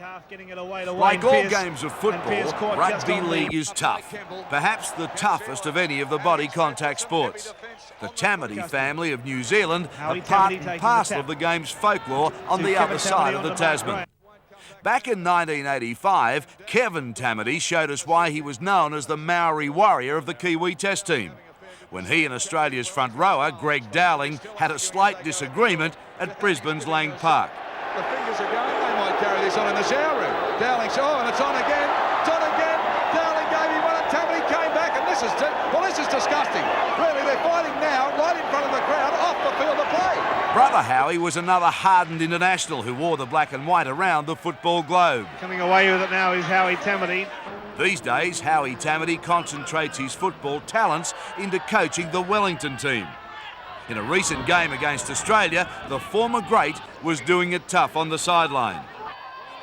Like all games of football, rugby league is tough, perhaps the toughest of any of the body contact sports. The Tamati family of New Zealand are part and parcel of the game's folklore on the other side of the Tasman. Back in 1985, Kevin Tamati showed us why he was known as the Maori warrior of the Kiwi Test team, when he and Australia's front rower, Greg Dowling, had a slight disagreement at Brisbane's Lang Park. The fingers are going, they might carry this on in the shower room. Dowling's, and it's on again, Dowling gave him one and Tamati came back, and this is disgusting. Really, they're fighting now, right in front of the crowd, off the field of play. Brother Howie was another hardened international who wore the black and white around the football globe. Coming away with it now is Howie Tamati. These days, Howie Tamati concentrates his football talents into coaching the Wellington team. In a recent game against Australia, the former great was doing it tough on the sideline.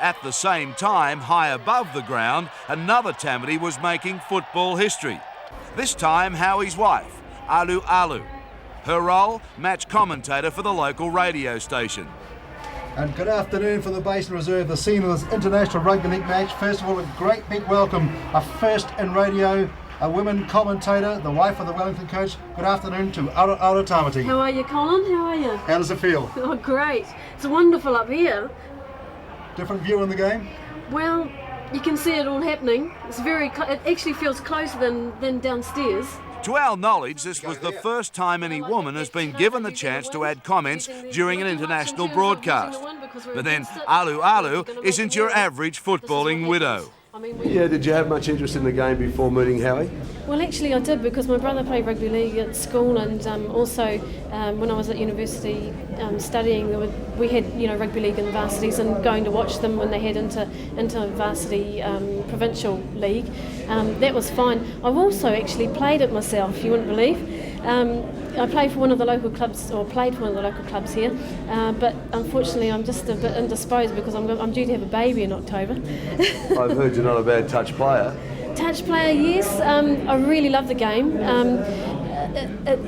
At the same time, high above the ground, another Tamati was making football history. This time, Howie's wife, Alu Alu. Her role, match commentator for the local radio station. And good afternoon from the Basin Reserve, the scene of this international rugby league match. First of all, a great big welcome, a first in radio, a women commentator, the wife of the Wellington coach. Good afternoon to Ara Tamati. How are you, Colin? How are you? How does it feel? Oh, great. It's wonderful up here. Different view in the game? Well, you can see it all happening. It actually feels closer than downstairs. To our knowledge, this was the first time any woman has been given the chance to add comments during an international broadcast. But then Alu Alu isn't your average footballing widow. Yeah, did you have much interest in the game before meeting Howie? Well, actually I did, because my brother played rugby league at school, and also when I was at university studying, we had rugby league in varsities, and going to watch them when they head into varsity provincial league. That was fine. I've also actually played it myself, you wouldn't believe. I played for one of the local clubs, or played for one of the local clubs here, but unfortunately I'm just a bit indisposed because I'm due to have a baby in October. I've heard you're not a bad touch player. Touch player, yes. I really love the game. It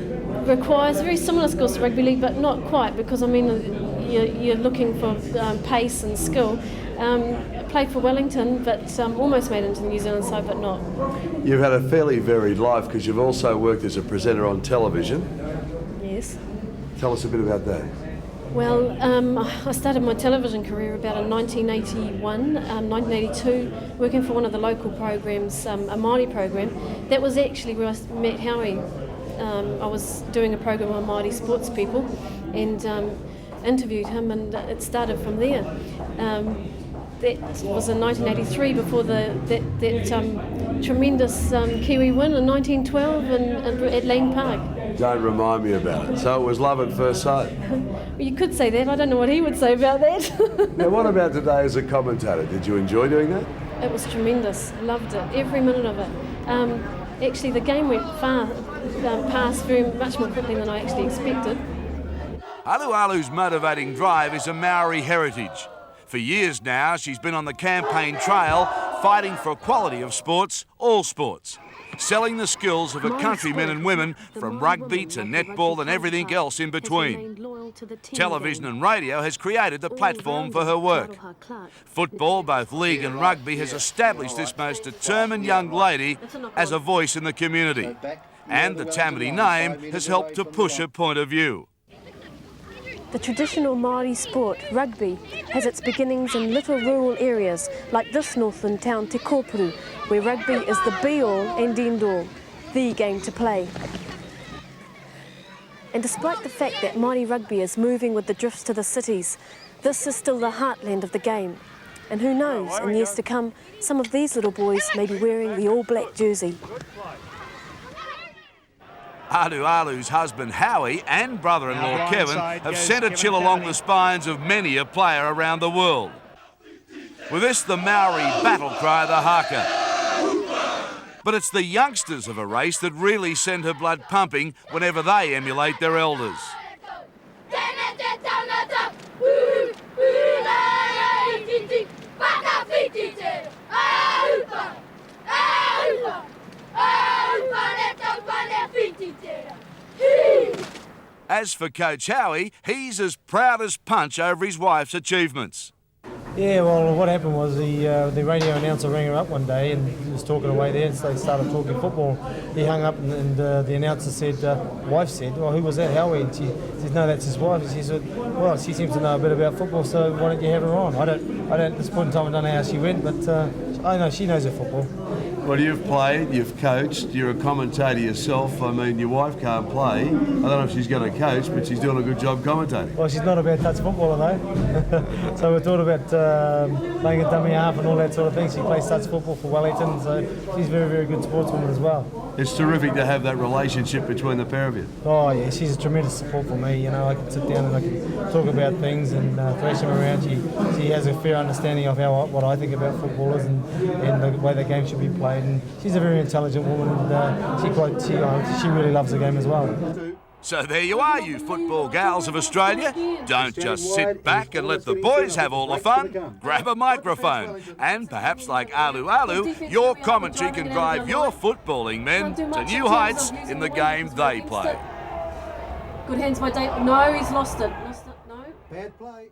requires very similar skills to rugby league, but not quite, because you're looking for pace and skill. I played for Wellington, but almost made it into the New Zealand side, but not. You've had a fairly varied life, because you've also worked as a presenter on television. Yes. Tell us a bit about that. Well, I started my television career about in 1981, 1982, working for one of the local programs, a Māori program. That was actually where I met Howie. I was doing a program on Māori sports people, and interviewed him, and it started from there. That was in 1983, before that tremendous Kiwi win in 1912 at Lang Park. Don't remind me about it. So it was love at first sight. Well, you could say that. I don't know what he would say about that. Now, what about today as a commentator? Did you enjoy doing that? It was tremendous. Loved it. Every minute of it. Actually, the game went past very much more quickly than I actually expected. Alu Alu's motivating drive is a Maori heritage. For years now, she's been on the campaign trail, fighting for equality of sports, all sports, selling the skills of her countrymen and women, from rugby to netball and everything else in between. Television and radio has created the platform for her work. Football, both league and rugby, has established this most determined young lady as a voice in the community. And the Tamati name has helped to push her point of view. The traditional Māori sport, rugby, has its beginnings in little rural areas like this northland town, Te Kōpuru, where rugby is the be-all and end-all, the game to play. And despite the fact that Māori rugby is moving with the drifts to the cities, this is still the heartland of the game. And who knows, in years to come, some of these little boys may be wearing the all-black jersey. Alu Alu's husband Howie and brother-in-law Kevin have sent a chill along the spines of many a player around the world. With this, the Maori battle cry, the haka. But it's the youngsters of a race that really send her blood pumping whenever they emulate their elders. As for Coach Howie, he's as proud as punch over his wife's achievements. Yeah, well, what happened was the radio announcer rang her up one day and he was talking away there, and so they started talking football. He hung up and the announcer said, wife said, well, who was that, Howie? And she said, no, that's his wife. And she said, well, she seems to know a bit about football, so why don't you have her on? I don't at this point in time, I don't know how she went, but I know she knows her football. Well, you've played, you've coached, you're a commentator yourself. I mean, your wife can't play. I don't know if she's going to coach, but she's doing a good job commentating. Well, she's not a bad touch footballer though. So we thought about playing a dummy half and all that sort of thing. She plays touch football for Wellington, so she's a very, very good sportswoman as well. It's terrific to have that relationship between the pair of you. Oh yeah, she's a tremendous support for me. You know, I can sit down and I can talk about things and thrash them around. She has a fair understanding of what I think about footballers and the way the game should be played. And she's a very intelligent woman, and she really loves the game as well. So there you are, you football gals of Australia. Don't just sit back and let the boys have all the fun. Grab a microphone. And perhaps like Alu, your commentary can drive your footballing men to new heights in the game they play. Good hands by Dave. No, he's lost it. No. Bad play.